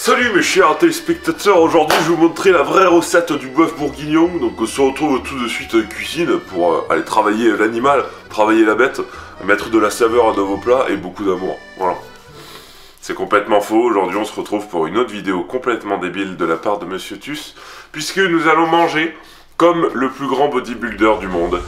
Salut mes chers téléspectateurs, aujourd'hui je vais vous montrer la vraie recette du bœuf bourguignon. Donc on se retrouve tout de suite en cuisine pour aller travailler l'animal, travailler la bête, mettre de la saveur dans vos plats et beaucoup d'amour. Voilà. C'est complètement faux, aujourd'hui on se retrouve pour une autre vidéo complètement débile de la part de Monsieur Tuss, puisque nous allons manger comme le plus grand bodybuilder du monde.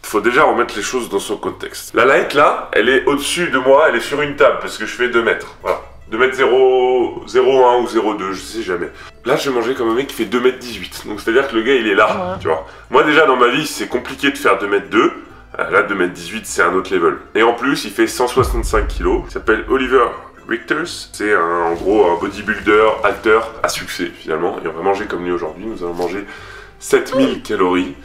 Faut déjà remettre les choses dans son contexte. La light là, elle est au-dessus de moi, elle est sur une table parce que je fais 2 mètres. Voilà. 2 mètres 0,1 ou 0,2, je sais jamais. Là, je vais manger comme un mec qui fait 2 mètres 18. Donc c'est-à-dire que le gars, il est là, tu vois. Moi déjà, dans ma vie, c'est compliqué de faire 2 mètres 2. Là, 2 mètres 18, c'est un autre level. Et en plus, il fait 165 kilos. Il s'appelle Oliver Richters. C'est en gros un bodybuilder, acteur à succès finalement. Et on va manger comme lui aujourd'hui. Nous allons manger 7000 calories.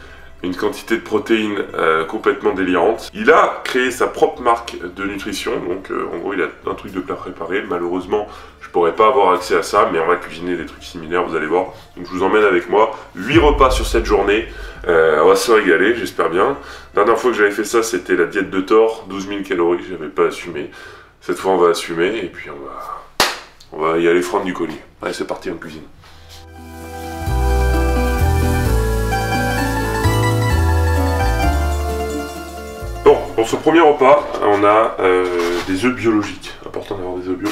Une quantité de protéines complètement délirante. Il a créé sa propre marque de nutrition, donc en gros il a un truc de plat préparé. Malheureusement, je pourrais pas avoir accès à ça, mais on va cuisiner des trucs similaires, vous allez voir. Donc je vous emmène avec moi, 8 repas sur cette journée, on va se régaler, j'espère bien. La dernière fois que j'avais fait ça, c'était la diète de Thor, 12 000 calories, j'avais pas assumé. Cette fois on va assumer, et puis on va y aller franc du collier. Allez, c'est parti en cuisine. Pour ce premier repas, on a des œufs biologiques. Important d'avoir des œufs bio.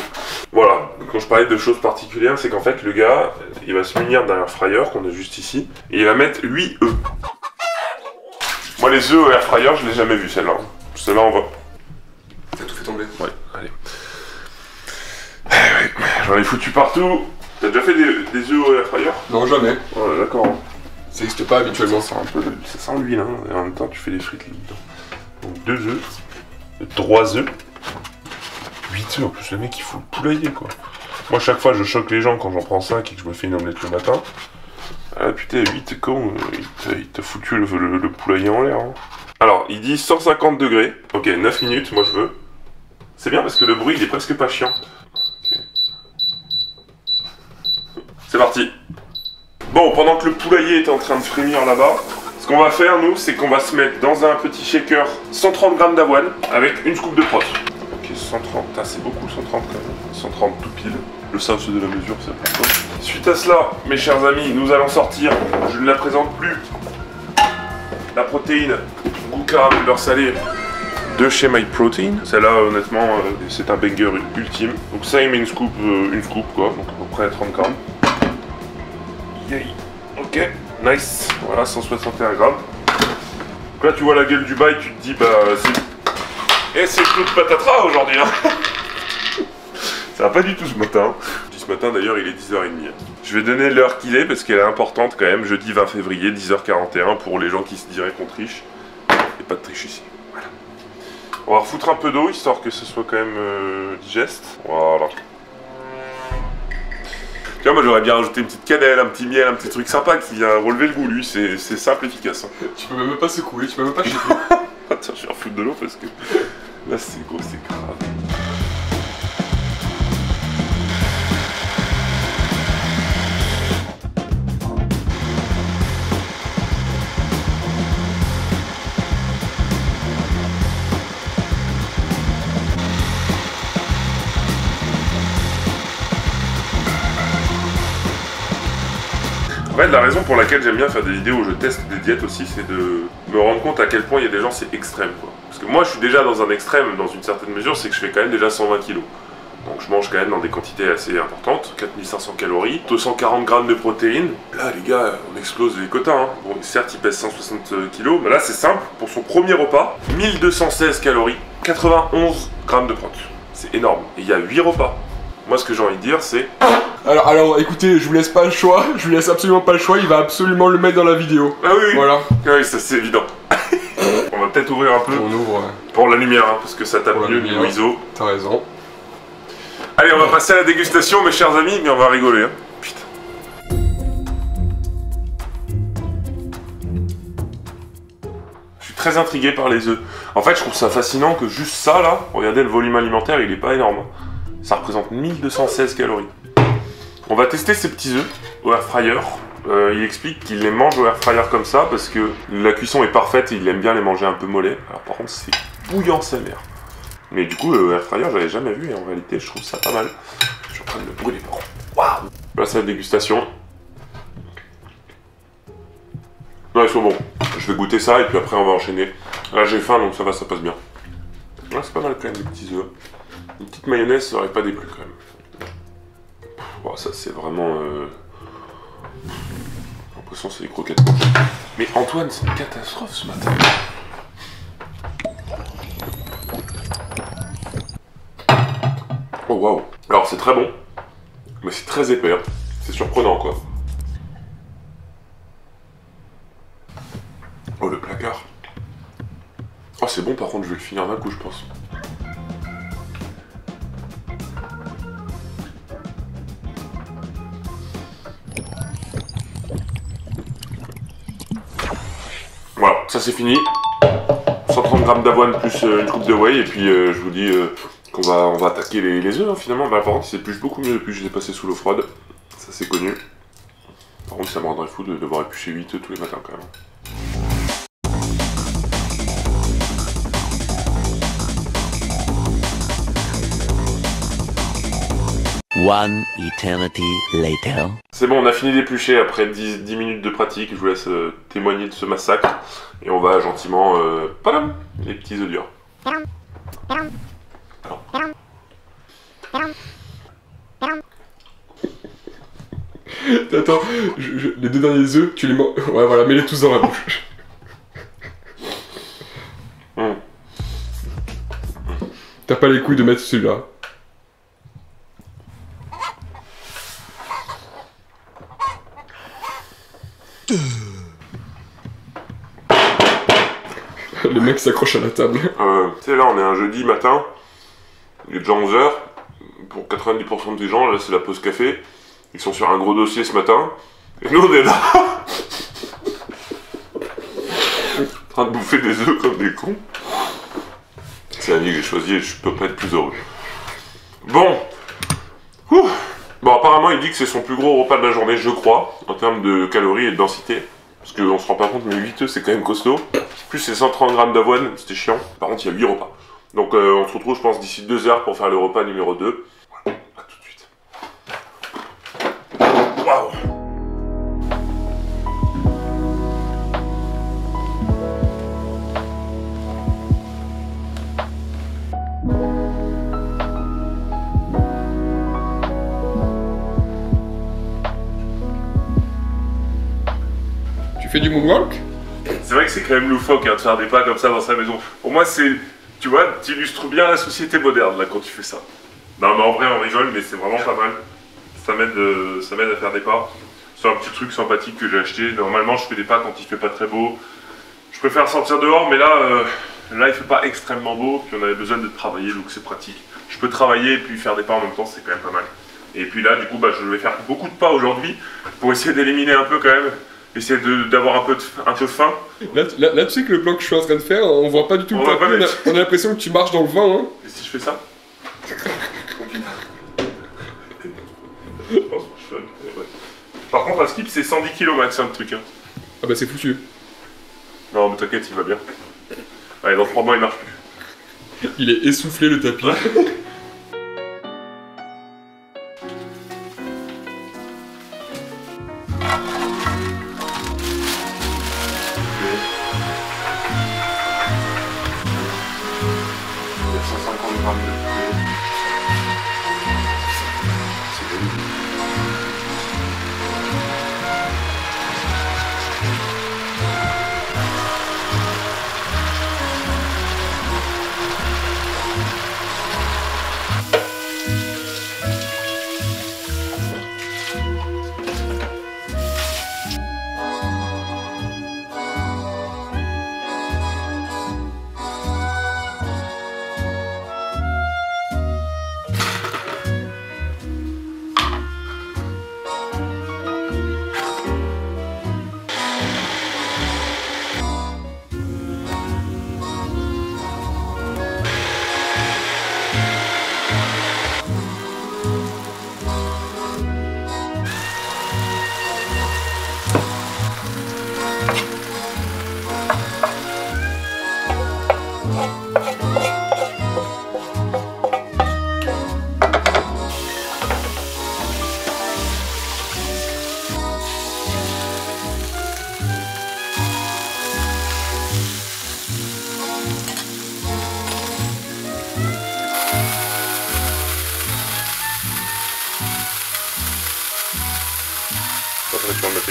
Voilà, quand je parlais de choses particulières, c'est qu'en fait le gars, il va se munir d'un air fryer qu'on a juste ici, et il va mettre 8 œufs. Moi les œufs au air fryer, je l'ai jamais vu celle-là. Celle-là on va... T'as tout fait tomber? Ouais, allez. J'en ai foutu partout. T'as déjà fait des œufs au air fryer? Non, jamais. Ouais, d'accord. Ça n'existe pas habituellement. Ça sent l'huile, hein, et en même temps tu fais des frites dedans. Donc 2 œufs, 3 œufs, 8 œufs, en plus le mec il fout le poulailler quoi. Moi chaque fois je choque les gens quand j'en prends 5 et que je me fais une omelette le matin. Ah putain 8 con, il t'a foutu le poulailler en l'air. Hein. Alors il dit 150 degrés, ok 9 minutes moi je veux. C'est bien parce que le bruit il est presque pas chiant. Okay. C'est parti. Bon pendant que le poulailler est en train de frémir là-bas, ce qu'on va faire, nous, c'est qu'on va se mettre dans un petit shaker 130 g d'avoine avec une scoop de prot. Ok, 130, c'est beaucoup 130 quand même. 130 tout pile. Le sens de la mesure, c'est important. Suite à cela, mes chers amis, nous allons sortir, je ne la présente plus, la protéine goût caramel beurre salé de chez MyProtein. Celle-là, honnêtement, c'est un banger ultime. Donc ça, il met une scoop quoi, donc à peu près 30 grammes. Yay. Ok. Nice, voilà 161 grammes. Donc là tu vois la gueule du bail, tu te dis bah c'est... Et c'est tout de patatras aujourd'hui hein. Ça va pas du tout ce matin. Ce matin d'ailleurs il est 10h30. Je vais donner l'heure qu'il est parce qu'elle est importante quand même. Jeudi 20 février 10h41 pour les gens qui se diraient qu'on triche. Et pas de triche ici. Voilà. On va refoutre un peu d'eau histoire que ce soit quand même digeste. Voilà. Tu vois, moi j'aurais bien rajouté une petite cannelle, un petit miel, un petit truc sympa qui vient relever le goût, lui, c'est simple, efficace. Hein. Tu peux même pas secouer, tu peux même pas chier. Attends, je vais refoutre de l'eau parce que là c'est gros, c'est grave. En fait, la raison pour laquelle j'aime bien faire des vidéos où je teste des diètes aussi, c'est de me rendre compte à quel point il y a des gens, c'est extrême quoi. Parce que moi, je suis déjà dans un extrême, dans une certaine mesure, c'est que je fais quand même déjà 120 kilos. Donc je mange quand même dans des quantités assez importantes, 4500 calories, 240 grammes de protéines. Là, les gars, on explose les quotas. Hein. Bon, certes, il pèse 160 kilos, mais là, c'est simple. Pour son premier repas, 1216 calories, 91 grammes de protéines. C'est énorme. Et il y a 8 repas. Moi, ce que j'ai envie de dire, c'est... Alors, écoutez, je vous laisse pas le choix, je lui laisse absolument pas le choix, il va absolument le mettre dans la vidéo. Ah oui, oui. Voilà. Ah oui, ça c'est évident. On va peut-être ouvrir un peu. On ouvre. Pour la lumière, hein, parce que ça tape mieux niveau ISO. T'as raison. Allez, on va passer à la dégustation, mes chers amis, mais on va rigoler. Hein. Putain. très intrigué par les œufs. En fait, je trouve ça fascinant que juste ça, là, regardez, le volume alimentaire, il est pas énorme. Ça représente 1216 calories. On va tester ces petits œufs au air fryer. Il explique qu'il les mange au air fryer comme ça parce que la cuisson est parfaite et il aime bien les manger un peu mollets. Alors par contre, c'est bouillant sa mère. Mais du coup, air fryer, j'avais jamais vu et en réalité, je trouve ça pas mal. Je suis en train de me brûler. Waouh! Là, c'est la dégustation. Non, ils sont bons. Je vais goûter ça et puis après, on va enchaîner. Là, j'ai faim donc ça va, ça passe bien. Là, c'est pas mal quand même, les petits œufs. Une petite mayonnaise, ça aurait pas déplu quand même. Bon, ça, c'est vraiment. J'ai l'impression que c'est des croquettes. Mais Antoine, c'est une catastrophe ce matin. Oh waouh! Alors c'est très bon, mais c'est très épais. Hein. C'est surprenant quoi. Oh le placard. Oh c'est bon par contre, je vais le finir d'un coup je pense. Voilà, ça c'est fini. 130 g d'avoine plus une coupe de whey et puis je vous dis qu'on va attaquer les œufs hein, finalement. Bah, par contre il s'épluche beaucoup mieux depuis que je les ai passés sous l'eau froide. Ça c'est connu. Par contre ça me rendrait fou de devoir éplucher 8 œufs tous les matins quand même. One eternity later. C'est bon, on a fini d'éplucher après 10 minutes de pratique. Je vous laisse témoigner de ce massacre. Et on va gentiment... padam, les petits œufs durs. Attends, les deux derniers œufs, tu les manges... Ouais, voilà, mets-les tous dans la bouche. T'as pas les couilles de mettre celui-là. Le mec s'accroche à la table. Tu sais, là, on est un jeudi matin. Il est déjà 11h. Pour 90% des gens, là, c'est la pause café. Ils sont sur un gros dossier ce matin. Et nous, on est là. En train de bouffer des œufs comme des cons. C'est la vie que j'ai choisie et je peux pas être plus heureux. Bon. Ouh. Bon, apparemment, il dit que c'est son plus gros repas de la journée, je crois, en termes de calories et de densité. Parce qu'on se rend pas compte, mais 8 œufs, c'est quand même costaud. Plus c'est 130 g d'avoine, c'était chiant. Par contre, il y a 8 repas. Donc, on se retrouve, je pense, d'ici 2 heures pour faire le repas numéro 2. Voilà, à tout de suite. Waouh! Tu fais du moonwalk? C'est vrai que c'est quand même loufoque hein, de faire des pas comme ça dans sa maison. Pour moi, c'est, tu vois, tu illustres bien la société moderne là quand tu fais ça. Non, mais en vrai, on rigole, mais c'est vraiment pas mal. Ça m'aide à faire des pas. C'est un petit truc sympathique que j'ai acheté. Normalement, je fais des pas quand il fait pas très beau. Je préfère sortir dehors, mais là, il fait pas extrêmement beau. Puis on avait besoin de travailler, donc c'est pratique. Je peux travailler et puis faire des pas en même temps, c'est quand même pas mal. Et puis là, du coup, je vais faire beaucoup de pas aujourd'hui pour essayer d'éliminer un peu quand même. Essayer d'avoir un peu faim. Là, tu sais que le plan que je suis en train de faire, on voit pas du tout le plan. On a l'impression que tu marches dans le vent. Hein. Et si je fais ça? Par contre, un skip, c'est 110 kg max, un truc. Hein. Ah bah c'est foutu. Non, mais t'inquiète, il va bien. Allez, dans 3 mois, il marche plus. Il est essoufflé le tapis.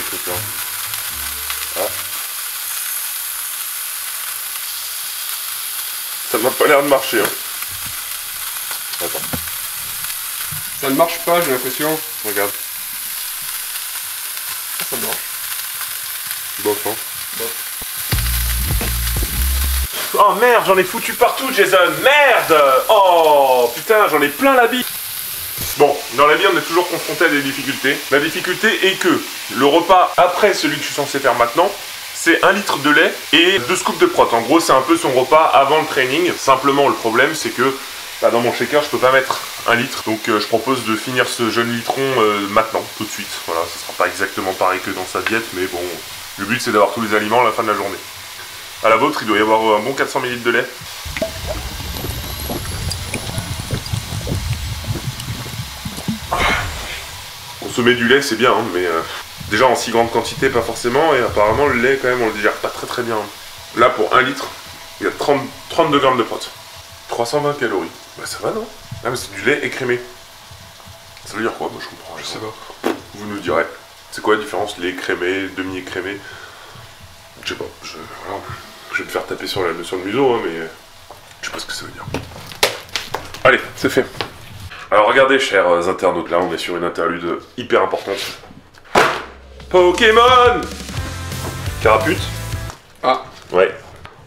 technique là. Ah. Ça m'a pas l'air de marcher, hein. Attends. Ça ne marche pas, j'ai l'impression. Regarde. Ça marche. Bof, hein. Oh merde, j'en ai foutu partout, Jason. Merde. Oh putain, j'en ai plein la bille. Bon, dans la vie, on est toujours confronté à des difficultés. La difficulté est que le repas après celui que je suis censé faire maintenant, c'est 1 litre de lait et 2 scoops de prot. En gros, c'est un peu son repas avant le training. Simplement, le problème, c'est que bah, dans mon shaker, je peux pas mettre 1 litre. Donc, je propose de finir ce jeune litron maintenant, tout de suite. Voilà, ce sera pas exactement pareil que dans sa diète, mais bon, le but, c'est d'avoir tous les aliments à la fin de la journée. À la vôtre, il doit y avoir un bon 400 ml de lait. Consommer du lait, c'est bien, hein, mais déjà en si grande quantité, pas forcément, et apparemment le lait, quand même, on le digère pas très bien. Là, pour 1 litre, il y a 32 grammes de prot. 320 calories. Bah ça va, non? Ah, mais c'est du lait écrémé. Ça veut dire quoi? Moi, je comprends rien. Je sais pas. Vous nous direz. C'est quoi la différence, lait écrémé, demi-écrémé? Je sais pas, voilà. Je vais me faire taper sur le museau, hein, mais je sais pas ce que ça veut dire. Allez, c'est fait. Alors regardez, chers internautes, là on est sur une interlude hyper importante. Pokémon! Carapute. Ah. Ouais.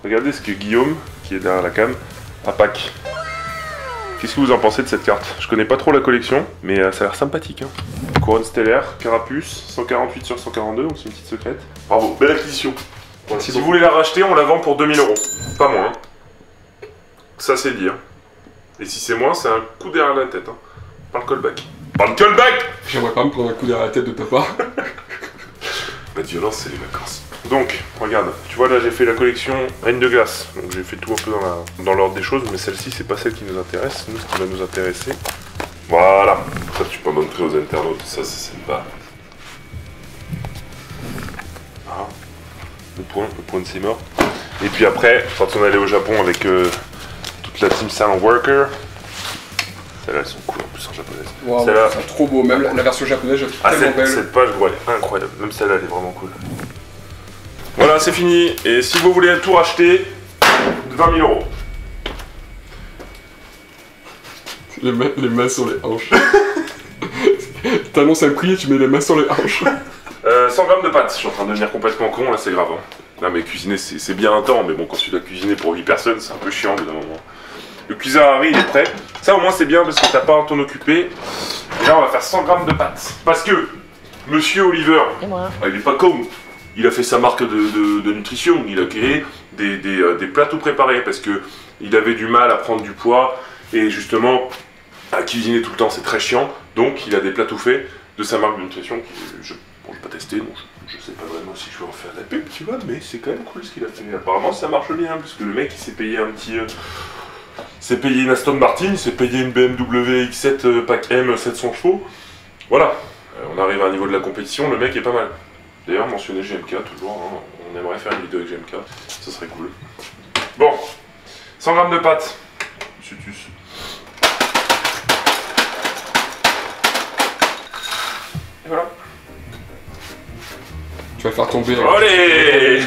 Regardez ce que Guillaume, qui est derrière la cam, a pack. Qu'est-ce que vous en pensez de cette carte? Je connais pas trop la collection, mais ça a l'air sympathique. Hein. Couronne stellaire, carapuce, 148 sur 142, donc c'est une petite secrète. Bravo, belle acquisition. Voilà, si vous voulez la racheter, on la vend pour 2000 €. Pas moins. Hein. Ça c'est dit. Hein. Et si c'est moins, c'est un coup derrière la tête. Hein. Par le callback. Par le callback! J'aimerais pas me prendre un coup derrière la tête de ta part. Pas de violence, c'est les vacances. Donc, regarde, tu vois là j'ai fait la collection Reine de glace. Donc j'ai fait tout un peu dans l'ordre des choses, mais celle-ci c'est pas celle qui nous intéresse. Nous, ce qui va nous intéresser. Voilà. Ça tu peux montrer aux internautes, ça c'est sympa. Ah. Le point de ses morts. Et puis après, quand on allait au Japon avec toute la team Salon Worker, celles-là elles sont cool en plus en japonaise. Wow, c'est trop beau, même la version japonaise, je la trouve tellement belle. Cette page, ouais, elle est incroyable. Même celle-là, elle est vraiment cool. Voilà, c'est fini. Et si vous voulez tout racheter, 20 000 €. Les mains sur les hanches. T'annonces un prix et tu mets les mains sur les hanches. 100 grammes de pâtes. Je suis en train de devenir complètement con, là, c'est grave. Hein. Non, mais cuisiner, c'est bien un temps, mais bon, quand tu dois cuisiner pour 8 personnes, c'est un peu chiant au bout d'un moment. Le cuiseur Harry, il est prêt. Ça, au moins, c'est bien parce que t'as pas à t'en occuper. Et là, on va faire 100 grammes de pâtes. Parce que Monsieur Oliver, il est pas con. Il a fait sa marque de nutrition. Il a créé des plats tout préparés parce que il avait du mal à prendre du poids et justement à cuisiner tout le temps, c'est très chiant. Donc, il a des plats tout faits de sa marque de nutrition. Je ne vais pas tester, donc je sais pas vraiment si je vais en faire de la pub, tu vois, mais c'est quand même cool ce qu'il a fait. Apparemment, ça marche bien parce que le mec, il s'est payé un petit. s'est payé une Aston Martin, il s'est payé une BMW X7 Pack M 700 chevaux. Voilà, on arrive à un niveau de la compétition, le mec est pas mal. D'ailleurs, mentionner GMK toujours, hein. On aimerait faire une vidéo avec GMK, ça serait cool. Bon, 100 grammes de pâtes. Sutus. Et voilà. Tu vas le faire tomber. Allez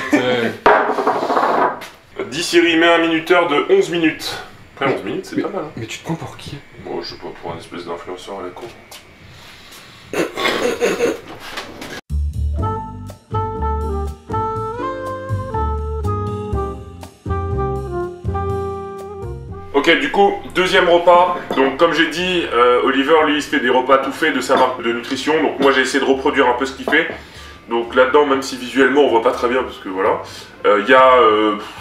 10 séries, mais un minuteur de 11 minutes. Après 11 minutes, c'est pas mal. Hein. Mais tu te prends pour qui? Bon, je sais pas, pour un espèce d'influenceur à la con. Ok, du coup, deuxième repas. Donc, comme j'ai dit, Oliver, lui, il se fait des repas tout faits de sa marque de nutrition. Donc, moi, j'ai essayé de reproduire un peu ce qu'il fait. Donc, là-dedans, même si visuellement, on voit pas très bien, parce que voilà, il y a,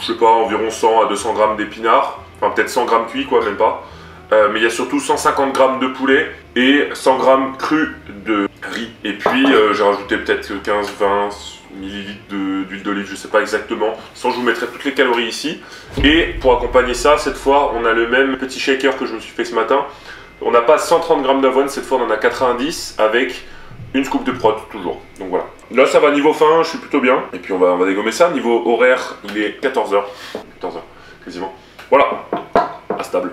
je sais pas, environ 100 à 200 grammes d'épinards. Enfin, peut-être 100 grammes cuits, quoi, même pas. Mais il y a surtout 150 grammes de poulet et 100 grammes crus de riz. Et puis, j'ai rajouté peut-être 15-20 millilitres d'huile d'olive, je sais pas exactement. Sans, je vous mettrai toutes les calories ici. Et pour accompagner ça, cette fois, on a le même petit shaker que je me suis fait ce matin. On n'a pas 130 grammes d'avoine, cette fois, on en a 90 avec une scoop de prot, toujours. Donc voilà. Là, ça va niveau fin, je suis plutôt bien. Et puis, on va dégommer ça. Niveau horaire, il est 14h. 14h, quasiment. Voilà. Instable.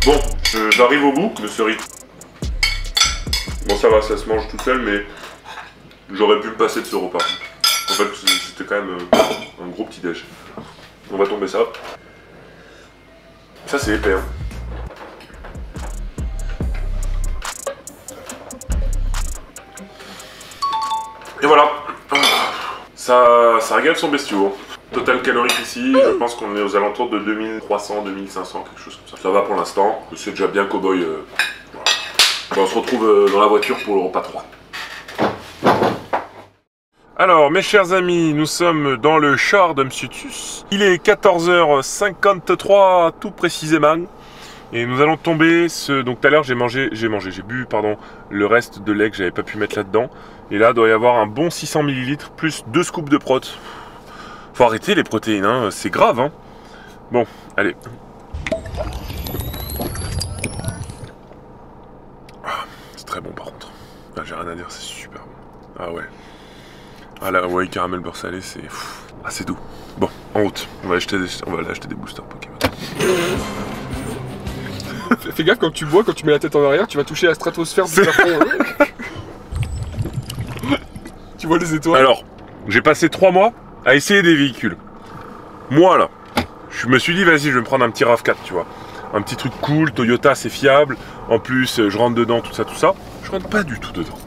Bon, j'arrive au bout de ce riz. Bon, ça va, ça se mange tout seul, mais j'aurais pu me passer de ce repas. En fait, c'était quand même un gros petit déj. On va tomber ça. Ça, c'est épais, hein. Et voilà. Ça régale son bestiau. Total calorique ici, je pense qu'on est aux alentours de 2300, 2500, quelque chose comme ça. Ça va pour l'instant, c'est déjà bien cow-boy. Voilà. On se retrouve dans la voiture pour le repas 3. Alors, mes chers amis, nous sommes dans le char de Monsieur Tus. Il est 14h53 tout précisément. Et nous allons tomber donc tout à l'heure j'ai bu le reste de lait que j'avais pas pu mettre là-dedans. Et là, il doit y avoir un bon 600 ml plus 2 scoops de prot. Faut arrêter les protéines, hein, c'est grave, hein. Bon, allez. Ah, c'est très bon par contre. Ah, j'ai rien à dire, c'est super bon. Ah ouais. Ah là, ouais, caramel beurre salé, c'est... Ah, c'est doux. Bon, en route. On va aller acheter des boosters Pokémon. Fais gaffe, quand tu bois, quand tu mets la tête en arrière, tu vas toucher la stratosphère du plafond. Tu vois les étoiles? Alors, j'ai passé 3 mois à essayer des véhicules. Moi, là, je me suis dit, vas-y, je vais me prendre un petit RAV4, tu vois. Un petit truc cool, Toyota, c'est fiable. En plus, je rentre dedans, tout ça. Je rentre pas du tout dedans.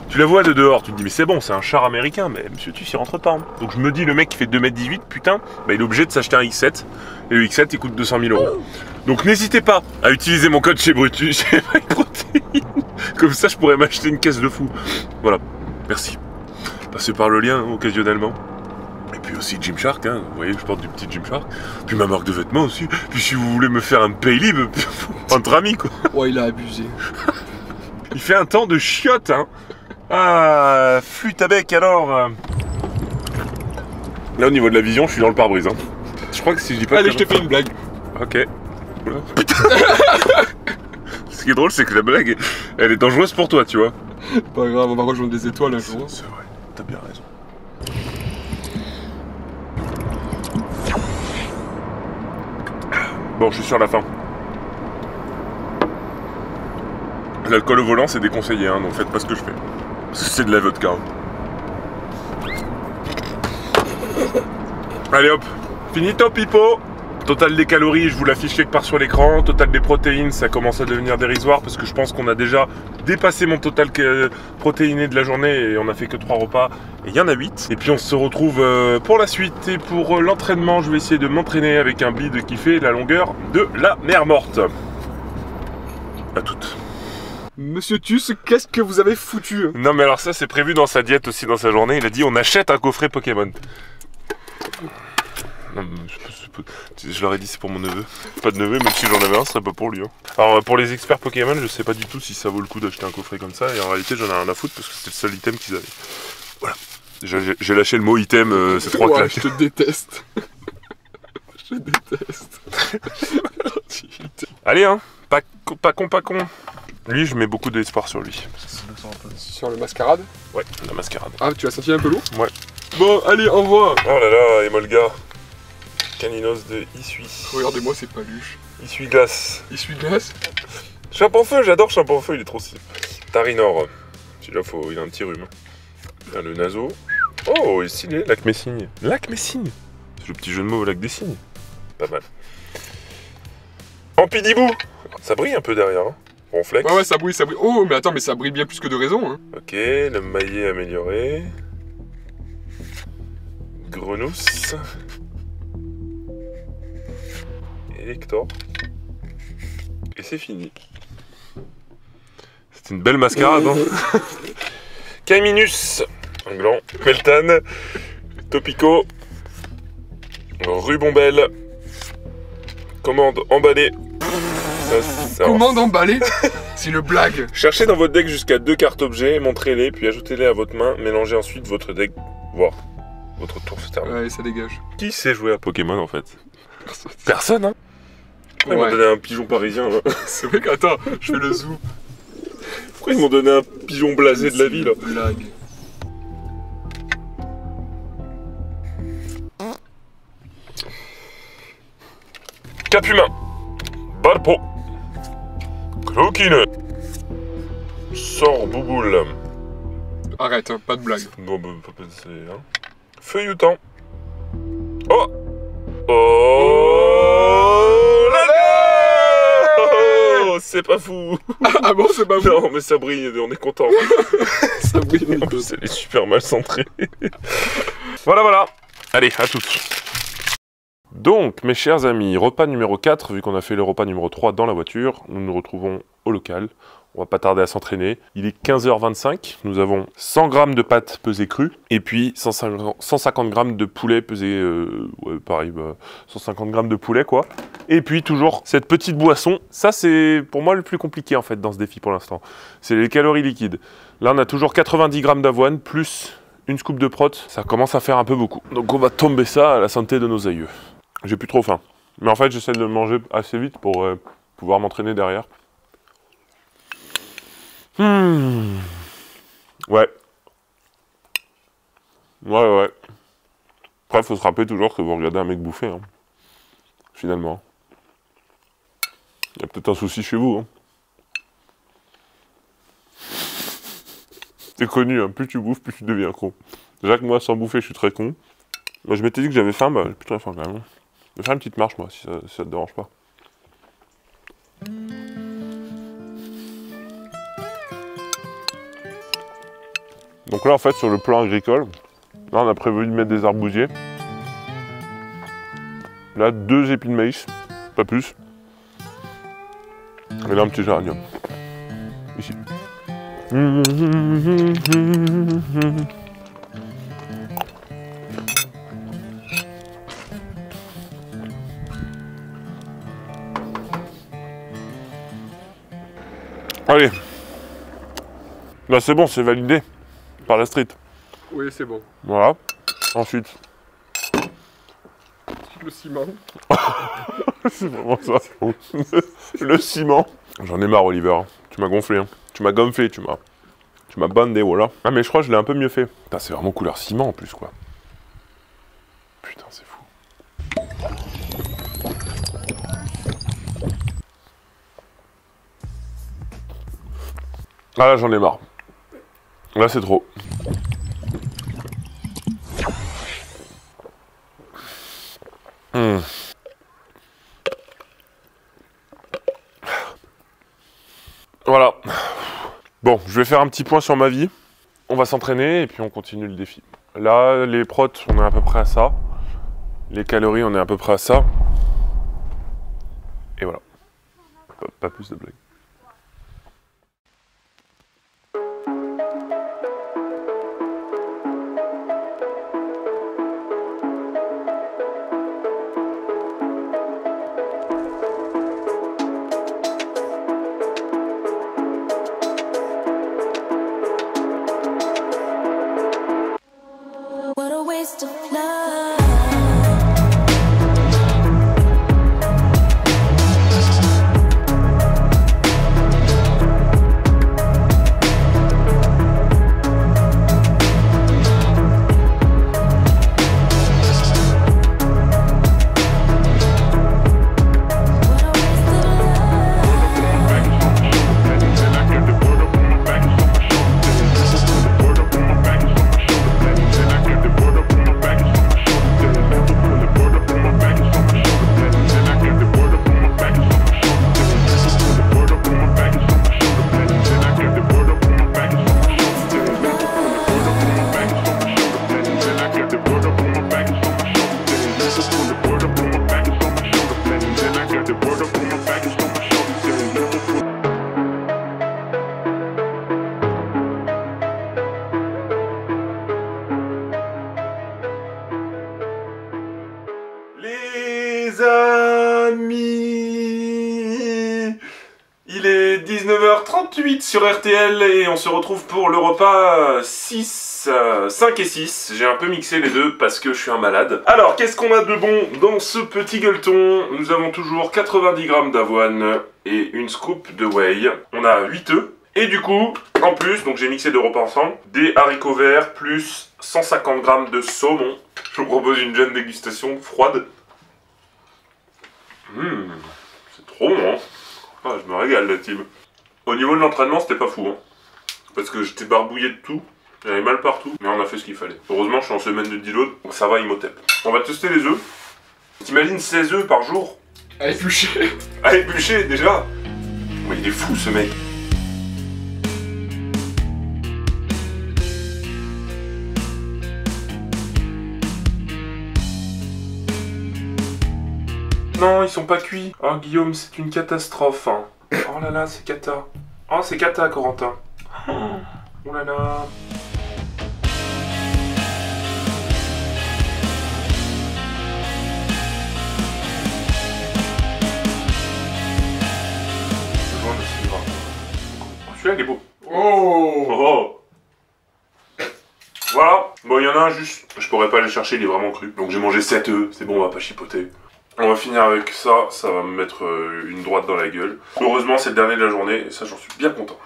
Tu la vois de dehors, tu te dis, mais c'est bon, c'est un char américain. Mais monsieur, tu s'y rentres pas. Hein. Donc je me dis, le mec qui fait 2,18 m, putain, bah, il est obligé de s'acheter un X7. Et le X7, il coûte 200 000 €. Donc n'hésitez pas à utiliser mon code chez Brutus, chez MyProtein. Comme ça, je pourrais m'acheter une caisse de fou. Voilà, merci. Passez par le lien, hein, occasionnellement. Et puis aussi Gymshark, hein. Vous voyez, je porte du petit Gymshark. Puis ma marque de vêtements aussi. Puis si vous voulez me faire un Paylib, entre amis, quoi. Ouais, il a abusé. Il fait un temps de chiotte, hein. Ah, flûte à bec alors. Là, au niveau de la vision, je suis dans le pare-brise, hein. Je crois que si je dis pas... Allez, je te fais une blague. Ok. Putain. Ce qui est drôle, c'est que la blague, elle est dangereuse pour toi, tu vois. Pas grave, on va rejoindre des étoiles un jour. C'est vrai, t'as bien raison. Bon, je suis sur la fin. L'alcool au volant, c'est déconseillé, hein, donc faites pas ce que je fais. Parce que c'est de la vodka. Hein. Allez hop, finito pipo. Total des calories, je vous l'affiche quelque part sur l'écran. Total des protéines, ça commence à devenir dérisoire parce que je pense qu'on a déjà dépassé mon total protéiné de la journée et on a fait que 3 repas. Et il y en a 8. Et puis on se retrouve pour la suite. Et pour l'entraînement, je vais essayer de m'entraîner avec un bide qui fait la longueur de la mer morte. À toutes. Monsieur Tus, qu'est-ce que vous avez foutu? Non mais alors ça c'est prévu dans sa diète aussi, dans sa journée. Il a dit on achète un coffret Pokémon. Non, je leur ai dit c'est pour mon neveu. Pas de neveu, même si j'en avais un, ce serait pas pour lui. Hein. Alors pour les experts Pokémon, je sais pas du tout si ça vaut le coup d'acheter un coffret comme ça. Et en réalité j'en ai rien à foutre parce que c'était le seul item qu'ils avaient. Voilà. J'ai lâché le mot item, c'est 3 claques. Je te déteste. Je déteste. Allez hein, pas con. Lui je mets beaucoup d'espoir sur lui. Sur le mascarade? Ouais, la mascarade. Ah, tu l'as senti un peu lourd? Ouais. Bon, allez, envoie. Oh là là, Emolga. Caninos de Issui. Regardez-moi ces paluches. Issui glace. Issui glace. Champanfeu, j'adore Champanfeu, il est trop stylé. Tarinor. Celui-là, il a un petit rhume. Là, le naso. Oh, il est stylé. Lac Messigne. Lac Messigne. C'est le petit jeu de mots au lac des Cygnes. Pas mal. Ampidibou. Ça brille un peu derrière, hein. Ronflex. Ouais, ça brille. Oh, mais attends, mais ça brille bien plus que de raison, hein. Ok, le maillet amélioré. Grenousse. Hector. Et c'est fini. C'est une belle mascarade, hein. Caminus. Un gland. Meltan. Topico. Rubombelle. Commande emballée. Commande emballée. C'est une blague. Cherchez dans votre deck jusqu'à 2 cartes objets, montrez-les, puis ajoutez-les à votre main, mélangez ensuite votre deck, voire votre tour se termine. Ouais, ça dégage. Qui sait jouer à Pokémon en fait? Personne, hein. Pourquoi ils m'ont donné un pigeon parisien là? C'est vrai qu'attends, je fais le zoo. Pourquoi ils m'ont donné un pigeon blasé de la vie là? Blague. Cap humain. Balpo. Cloquine. Sors bouboule. Arrête, hein, pas de blague. Bon, bah, c'est... Hein. Feuilletant. Oh. Oh là là. C'est pas fou. Ah bon, c'est pas fou. Non, mais ça brille, on est content. Ça brille, on est En plus, elle est super mal centrée. Voilà. Allez, à toutes. Donc, mes chers amis, repas numéro 4, vu qu'on a fait le repas numéro 3 dans la voiture, nous nous retrouvons au local. On va pas tarder à s'entraîner. Il est 15h25, nous avons 100 grammes de pâtes pesées crues, et puis 150 grammes de poulet pesé, ouais, pareil, 150 grammes de poulet, quoi. Et puis toujours cette petite boisson, ça c'est pour moi le plus compliqué en fait dans ce défi pour l'instant. C'est les calories liquides. Là on a toujours 90 grammes d'avoine, plus une scoop de prot, ça commence à faire un peu beaucoup. Donc on va tomber ça à la santé de nos aïeux. J'ai plus trop faim. Mais en fait, j'essaie de le manger assez vite pour pouvoir m'entraîner derrière. Ouais. Ouais. Après, il faut se rappeler toujours que vous regardez un mec bouffer, hein. Finalement. Il y a peut-être un souci chez vous, hein. C'est connu, hein. Plus tu bouffes, plus tu deviens con. Déjà que moi, sans bouffer, je suis très con. Moi, je m'étais dit que j'avais faim, bah j'ai plus très faim quand même. Je vais faire une petite marche, moi, si ça te dérange pas. Donc là, en fait, sur le plan agricole, là, on a prévu de mettre des arbousiers. Là, 2 épis de maïs, pas plus. Et là, un petit géranium. Ici. Allez. Là, c'est bon, c'est validé par la street. Oui, c'est bon. Voilà. Ensuite. Le ciment. C'est vraiment ça. Le ciment. J'en ai marre, Oliver. Tu m'as gonflé. Hein. Tu m'as gonflé, tu m'as bandé, voilà. Ah, mais je crois que je l'ai un peu mieux fait. Putain, c'est vraiment couleur ciment en plus, quoi. Putain, c'est fou. Ah là, j'en ai marre. Là, c'est trop. Voilà. Bon, je vais faire un petit point sur ma vie. On va s'entraîner et puis on continue le défi. Là, les prots, on est à peu près à ça. Les calories, on est à peu près à ça. Et voilà. Pas plus de blagues. What a waste of love. Les amis, il est 19h38 sur RTL et on se retrouve pour le repas 5 et 6. J'ai un peu mixé les deux parce que je suis un malade. Alors, qu'est-ce qu'on a de bon dans ce petit gueuleton? Nous avons toujours 90 grammes d'avoine et une scoop de whey. On a 8 œufs. Et du coup, en plus, donc j'ai mixé deux repas ensemble, des haricots verts plus 150 grammes de saumon. Je vous propose une jeune dégustation froide. C'est trop bon, hein. Ah, je me régale la team. Au niveau de l'entraînement, c'était pas fou, hein. Parce que j'étais barbouillé de tout. J'avais mal partout, mais on a fait ce qu'il fallait. Heureusement, je suis en semaine de deload, donc ça va, Imhotep. On va tester les œufs. T'imagines 16 œufs par jour? À éplucher. À éplucher, déjà. Mais il est fou, ce mec. Non, ils sont pas cuits. Oh, Guillaume, c'est une catastrophe. Hein. Oh là là, c'est cata. Oh, c'est cata, Corentin. Oh là là. Celui-là, il est beau. Oh, Oh. Voilà. Bon, il y en a un juste. Je pourrais pas aller chercher, il est vraiment cru. Donc j'ai mangé 7 œufs. C'est bon, on va pas chipoter. On va finir avec ça. Ça va me mettre une droite dans la gueule. Heureusement, c'est le dernier de la journée. Et ça, j'en suis bien content.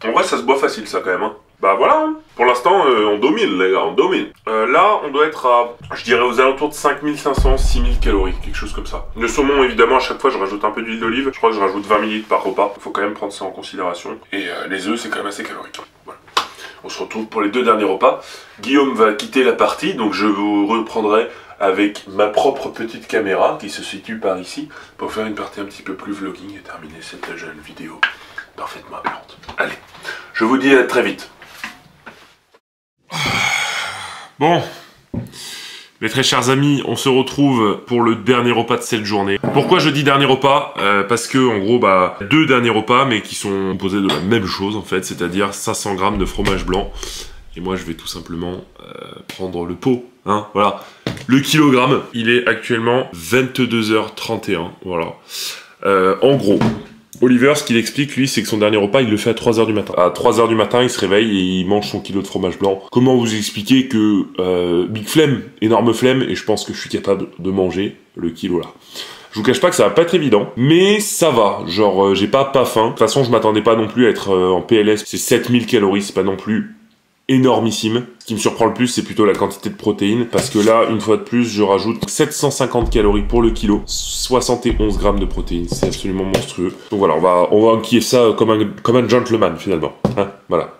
En vrai, ça se boit facile, ça, quand même. Hein. Bah voilà, hein. Pour l'instant, on domine, les gars, on domine. Là, on doit être à, je dirais, aux alentours de 5500, 6000 calories, quelque chose comme ça. Le saumon, évidemment, à chaque fois, je rajoute un peu d'huile d'olive. Je crois que je rajoute 20 ml par repas. Il faut quand même prendre ça en considération. Et les œufs, c'est quand même assez calorique. Voilà. On se retrouve pour les 2 derniers repas. Guillaume va quitter la partie, donc je vous reprendrai avec ma propre petite caméra qui se situe par ici pour faire une partie un petit peu plus vlogging et terminer cette jeune vidéo parfaitement aberrante. Allez, je vous dis à très vite. Bon, mes très chers amis, on se retrouve pour le dernier repas de cette journée. Pourquoi je dis dernier repas? Parce que, en gros, 2 derniers repas, mais qui sont composés de la même chose, en fait, c'est-à-dire 500 g de fromage blanc. Et moi, je vais tout simplement prendre le pot, hein, voilà. Le kilogramme, il est actuellement 22h31, voilà. En gros, Oliver, ce qu'il explique, lui, c'est que son dernier repas, il le fait à 3h du matin. À 3h du matin, il se réveille et il mange son kilo de fromage blanc. Comment vous expliquer que big flemme, énorme flemme, et je pense que je suis capable de manger le kilo là. Je vous cache pas que ça va pas être évident, mais ça va. Genre, j'ai pas faim. De toute façon, je m'attendais pas non plus à être en PLS. C'est 7000 calories, c'est pas non plus énormissime. Ce qui me surprend le plus, c'est plutôt la quantité de protéines, parce que là, une fois de plus, je rajoute 750 calories pour le kilo, 71 grammes de protéines. C'est absolument monstrueux. Donc voilà, on va enquiller ça comme un gentleman, finalement. Hein, voilà.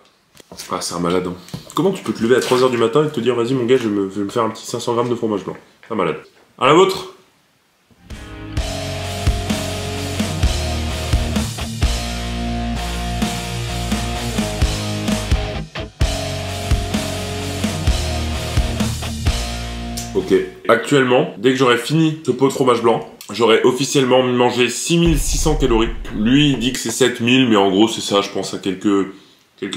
Ah, c'est un malade. Hein. Comment tu peux te lever à 3h du matin et te dire, vas-y mon gars, je vais me faire un petit 500 grammes de fromage blanc. Un malade. À la vôtre. Ok, actuellement, dès que j'aurai fini ce pot de fromage blanc, j'aurai officiellement mangé 6600 calories. Lui, il dit que c'est 7000, mais en gros, c'est ça, je pense, à quelques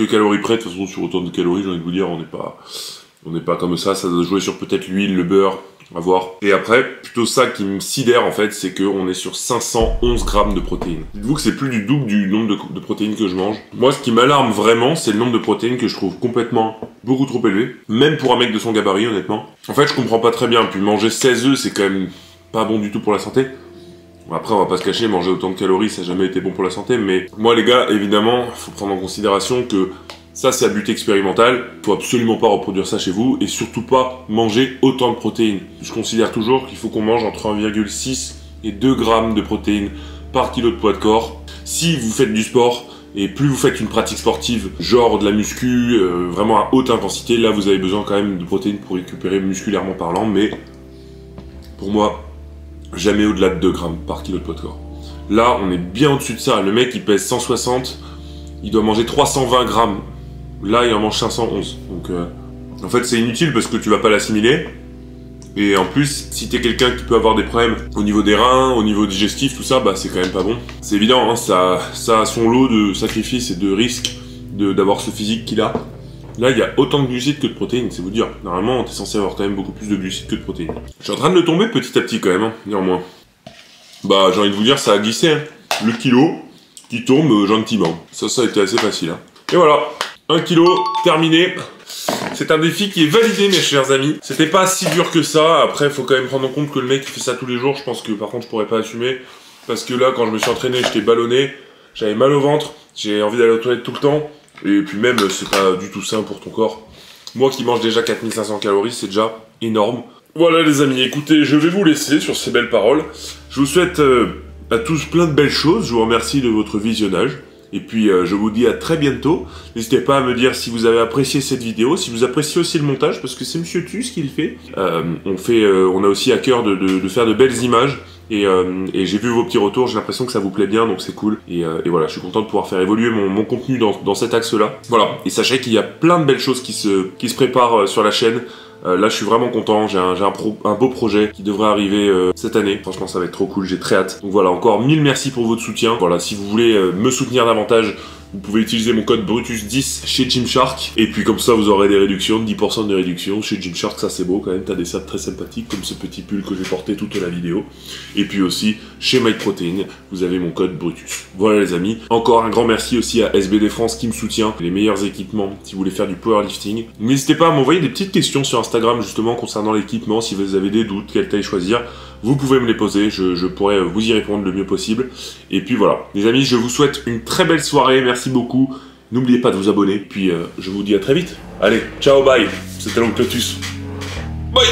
calories près. De toute façon, sur autant de calories, j'ai envie de vous dire, on n'est pas comme ça doit jouer sur peut-être l'huile, le beurre, à voir. Et après, plutôt ça qui me sidère, en fait, c'est qu'on est sur 511 grammes de protéines. Dites-vous que c'est plus du double du nombre de protéines que je mange. Moi, ce qui m'alarme vraiment, c'est le nombre de protéines que je trouve complètement beaucoup trop élevé. Même pour un mec de son gabarit, honnêtement. En fait, je comprends pas très bien. Puis manger 16 œufs, c'est quand même pas bon du tout pour la santé. Après, on va pas se cacher, manger autant de calories, ça n'a jamais été bon pour la santé. Mais moi, les gars, évidemment, faut prendre en considération que ça, c'est à but expérimental. Faut absolument pas reproduire ça chez vous. Et surtout pas manger autant de protéines. Je considère toujours qu'il faut qu'on mange entre 1,6 et 2 grammes de protéines par kilo de poids de corps. Si vous faites du sport, et plus vous faites une pratique sportive, genre de la muscu, vraiment à haute intensité, là vous avez besoin quand même de protéines pour récupérer musculairement parlant, mais pour moi, jamais au-delà de 2 grammes par kilo de poids de corps. Là, on est bien au-dessus de ça. Le mec, il pèse 160, il doit manger 320 grammes. Là, il en mange 511. Donc, en fait, c'est inutile parce que tu vas pas l'assimiler. Et en plus, si t'es quelqu'un qui peut avoir des problèmes au niveau des reins, au niveau digestif, tout ça, c'est quand même pas bon. C'est évident, hein, ça a son lot de sacrifices et de risques d'avoir ce physique qu'il a. Là, il y a autant de glucides que de protéines, c'est vous dire. Normalement, t'es censé avoir quand même beaucoup plus de glucides que de protéines. Je suis en train de le tomber petit à petit quand même, hein, néanmoins. J'ai envie de vous dire, ça a glissé, hein. Le kilo qui tombe gentiment. Ça a été assez facile, hein. Et voilà, 1 kilo terminé. C'est un défi qui est validé, mes chers amis. C'était pas si dur que ça. Après, faut quand même prendre en compte que le mec qui fait ça tous les jours, je pense que par contre, je pourrais pas assumer. Parce que là, quand je me suis entraîné, j'étais ballonné. J'avais mal au ventre. J'ai envie d'aller aux toilettes tout le temps. Et puis même, c'est pas du tout sain pour ton corps. Moi qui mange déjà 4500 calories, c'est déjà énorme. Voilà les amis, écoutez, je vais vous laisser sur ces belles paroles. Je vous souhaite à tous plein de belles choses, je vous remercie de votre visionnage. Et puis je vous dis à très bientôt. N'hésitez pas à me dire si vous avez apprécié cette vidéo, si vous appréciez aussi le montage, parce que c'est Monsieur Tus qui le fait. On a aussi à cœur de faire de belles images. Et j'ai vu vos petits retours, j'ai l'impression que ça vous plaît bien, donc c'est cool. Et voilà, je suis content de pouvoir faire évoluer mon contenu dans cet axe-là. Voilà, et sachez qu'il y a plein de belles choses qui se préparent sur la chaîne. Là, je suis vraiment content, j'ai un beau projet qui devrait arriver cette année. Franchement, ça va être trop cool, j'ai très hâte. Donc voilà, encore 1000 merci pour votre soutien. Voilà, si vous voulez me soutenir davantage, vous pouvez utiliser mon code Brutus10 chez Gymshark. Et puis comme ça, vous aurez des réductions, 10% de réduction. Chez Gymshark, ça c'est beau quand même, t'as des sacs très sympathiques, comme ce petit pull que j'ai porté toute la vidéo. Et puis aussi, chez MyProtein, vous avez mon code Brutus. Voilà les amis, encore un grand merci aussi à SBD France qui me soutient. Les meilleurs équipements, si vous voulez faire du powerlifting. N'hésitez pas à m'envoyer des petites questions sur Instagram justement concernant l'équipement, si vous avez des doutes, quelle taille choisir. Vous pouvez me les poser, je pourrai vous y répondre le mieux possible. Et puis voilà, les amis, je vous souhaite une très belle soirée, merci beaucoup. N'oubliez pas de vous abonner, puis je vous dis à très vite. Allez, ciao, bye, c'était l'oncle Tus. Bye.